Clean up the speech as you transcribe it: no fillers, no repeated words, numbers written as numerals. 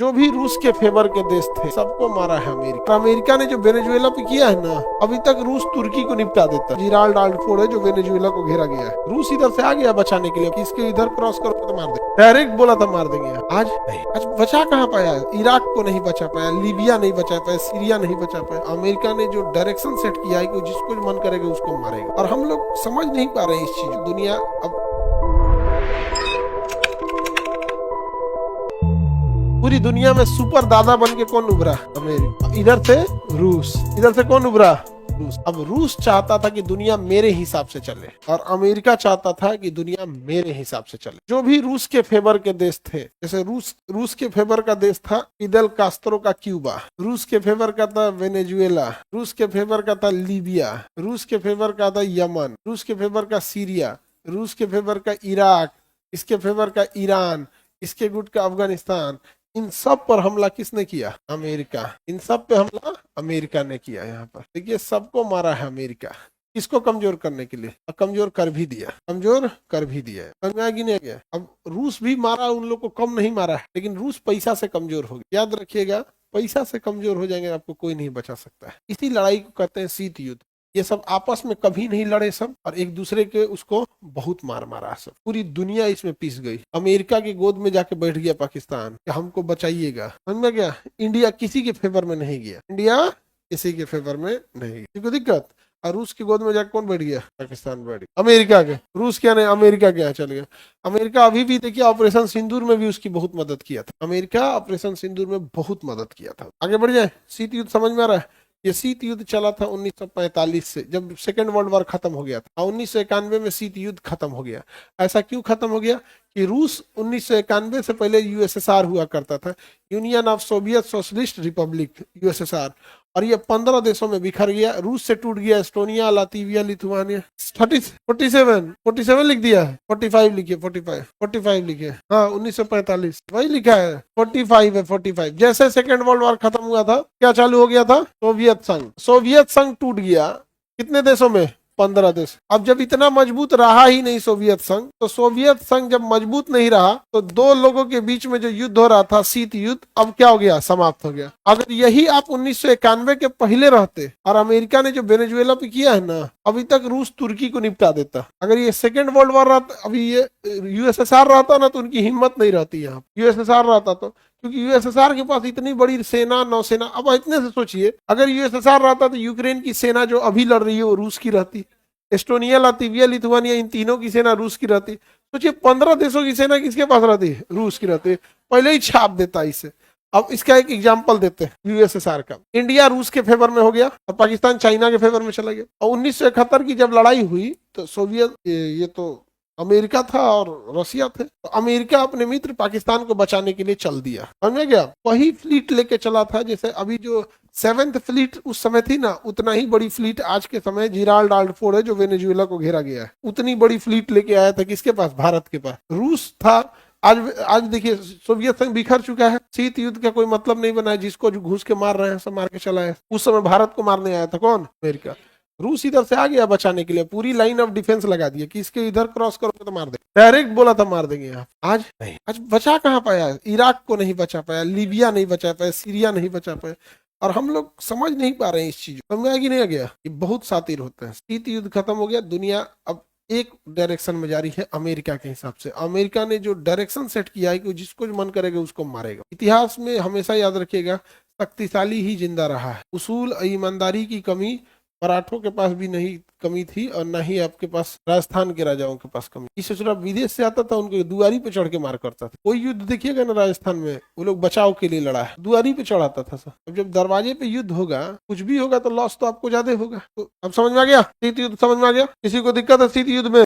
जो भी रूस के फेवर के देश थे सबको मारा है अमेरिका। अमेरिका ने जो वेनेजुएला पे किया है ना, अभी तक रूस तुर्की को निपटा देता है। जिराल्ड आल्फोर्ड है जो वेनेजुएला को घेरा गया है, रूस इधर से आ गया बचाने के लिए कि इसके इधर क्रॉस करो तो मार दे। डायरेक्ट बोला था मार देंगे। आज नहीं, आज बचा कहाँ पाया? इराक को नहीं बचा पाया, लीबिया नहीं बचा पाया, सीरिया नहीं बचा पाया। अमेरिका ने जो डायरेक्शन सेट किया है कि जिसको मन करेगा उसको मारेगा, और हम लोग समझ नहीं पा रहे हैं इस चीज। दुनिया अब पूरी दुनिया में सुपर दादा बन के कौन उभरा? अमेरिका। इधर से रूस, इधर से कौन उभरा? रूस। अब रूस चाहता था कि दुनिया मेरे हिसाब से चले, और अमेरिका चाहता था कि दुनिया मेरे हिसाब से चले। जो भी रूस के फेवर के देश थे, जैसे रूस के फेवर का देश था फिदेल कास्त्रो का क्यूबा, रूस के फेवर का था वेनेजुएला, रूस के फेवर का था लीबिया, रूस के फेवर का था यमन, रूस के फेवर का सीरिया, रूस के फेवर का इराक, इसके फेवर का ईरान, इसके गुट का अफगानिस्तान। इन सब पर हमला किसने किया? अमेरिका। इन सब पे हमला अमेरिका ने किया। यहाँ पर देखिए, सबको मारा है अमेरिका। किसको कमजोर करने के लिए? और कमजोर कर भी दिया, कमजोर कर भी दिया है। समझ में आ गया? अब रूस भी मारा, उन लोग को कम नहीं मारा है, लेकिन रूस पैसा से कमजोर हो गया। याद रखिएगा, पैसा से कमजोर हो जाएंगे, आपको कोई नहीं बचा सकता है। इसी लड़ाई को कहते हैं शीत युद्ध। ये सब आपस में कभी नहीं लड़े सब, और एक दूसरे के उसको बहुत मार मारा सब। पूरी दुनिया इसमें पिस गई। अमेरिका की गोद में जाके बैठ गया पाकिस्तान कि हमको बचाइएगा। समझ में गया? इंडिया किसी के फेवर में नहीं गया, इंडिया किसी के फेवर में नहीं गया। किसी को दिक्कत? और रूस की गोद में जाकर कौन बैठ गया? पाकिस्तान बैठ गया। अमेरिका के, रूस क्या नहीं, अमेरिका के यहाँ चल गया। अमेरिका अभी भी देखिए, ऑपरेशन सिंदूर में भी उसकी बहुत मदद किया था। अमेरिका ऑपरेशन सिंदूर में बहुत मदद किया था। आगे बढ़ जाए। शीत युद्ध समझ में आ रहा है? ये शीत युद्ध चला था 1945 से, जब सेकेंड वर्ल्ड वॉर खत्म हो गया था। 1991 में शीत युद्ध खत्म हो गया। ऐसा क्यों खत्म हो गया? कि रूस 1991 से पहले यूएसएसआर हुआ करता था, union of Soviet socialist Republic, USSR, और ये 15 देशों में बिखर गया। रूस से टूट गया एस्टोनिया, लातविया, लिथुआनिया। 47 लिख दिया है, 45 लिखिए, 45 लिखिए। हाँ, 1945 वही लिखा है, 45 है, 45। जैसे सेकेंड वर्ल्ड वॉर खत्म हुआ था, क्या चालू हो गया था? सोवियत संघ। सोवियत संघ टूट गया कितने देशों में? 15 देश। अब जब इतना मजबूत रहा ही नहीं सोवियत संघ, तो सोवियत संघ जब मजबूत नहीं रहा, तो दो लोगों के बीच में जो युद्ध हो रहा था, शीत युद्ध, अब क्या हो गया? समाप्त हो गया। अगर यही आप 1991 के पहले रहते, और अमेरिका ने जो वेनेजुएला पे किया है ना, अभी तक रूस तुर्की को निपटा देता। अगर ये सेकेंड वर्ल्ड वॉर रहता, अभी ये यूएसएसआर रहता ना, तो उनकी हिम्मत नहीं रहती। यहाँ यूएसएसआर रहता तो, क्योंकि यूएसएसआर के पास इतनी बड़ी सेना, नौसेना। अब इतने से सोचिए, अगर यूएसएसआर रहता तो यूक्रेन की सेना जो अभी लड़ रही है वो रूस की रहती, एस्टोनिया, लातविया, लिथुआनिया, इन तीनों की सेना रूस की रहती। सोचिए, 15 देशों की सेना किसके पास रहती है? रूस की रहती है। पहले ही छाप देता इसे। अब इसका एक एग्जाम्पल देते हैं यूएसएसआर का। इंडिया रूस के फेवर में हो गया, और पाकिस्तान चाइना के फेवर में चला गया। और 1971 की जब लड़ाई हुई, तो सोवियत, ये तो अमेरिका था और रशिया थे, तो अमेरिका अपने मित्र पाकिस्तान को बचाने के लिए चल दिया। समझ गया? वही फ्लीट लेके चला था, जैसे अभी जो 7th फ्लीट उस समय थी ना, उतना ही बड़ी फ्लीट आज के समय जिराल्ड आल्फोर्ड है जो वेनेजुएला को घेरा गया है, उतनी बड़ी फ्लीट लेके आया था। किसके पास? भारत के पास। रूस था। आज देखिए, सोवियत संघ बिखर चुका है। शीत युद्ध का कोई मतलब नहीं बना है। जिसको जो घुस के मार रहे हैं सब मार के चला है। उस समय भारत को मारने आया था कौन? अमेरिका। रूस इधर से आ गया बचाने के लिए, पूरी लाइन ऑफ डिफेंस लगा दिया कि इसके इधर क्रॉस करोगे तो मार दे। डायरेक्ट बोला था मार देंगे। यहाँ आज नहीं, आज बचा कहाँ पाया? इराक को नहीं बचा पाया, लीबिया नहीं बचा पाया, सीरिया नहीं बचा पाया। और हम लोग समझ नहीं पा रहे हैं इस चीज। समझ आएगी नहीं आ गया? ये बहुत शातिर होते हैं। शीत युद्ध खत्म हो गया। दुनिया अब एक डायरेक्शन में जारी है अमेरिका के हिसाब से। अमेरिका ने जो डायरेक्शन सेट किया है कि जिसको मन करेगा उसको मारेगा। इतिहास में हमेशा याद रखिएगा, शक्तिशाली ही जिंदा रहा है। उसूल, ईमानदारी की कमी मराठों के पास भी नहीं कमी थी, और न ही आपके पास राजस्थान के राजाओं के पास कमी। इस सिलसिला विदेश से आता था, उनके दुआरी पे चढ़ के मार करता था। कोई युद्ध देखिएगा ना राजस्थान में, वो लोग बचाव के लिए लड़ा है, दुआरी पे चढ़ाता था सब। अब जब दरवाजे पे युद्ध होगा, कुछ भी होगा, तो लॉस तो आपको ज्यादा होगा। तो अब समझ में आ गया? शीत युद्ध समझ में आ गया? किसी को दिक्कत है शीत युद्ध में?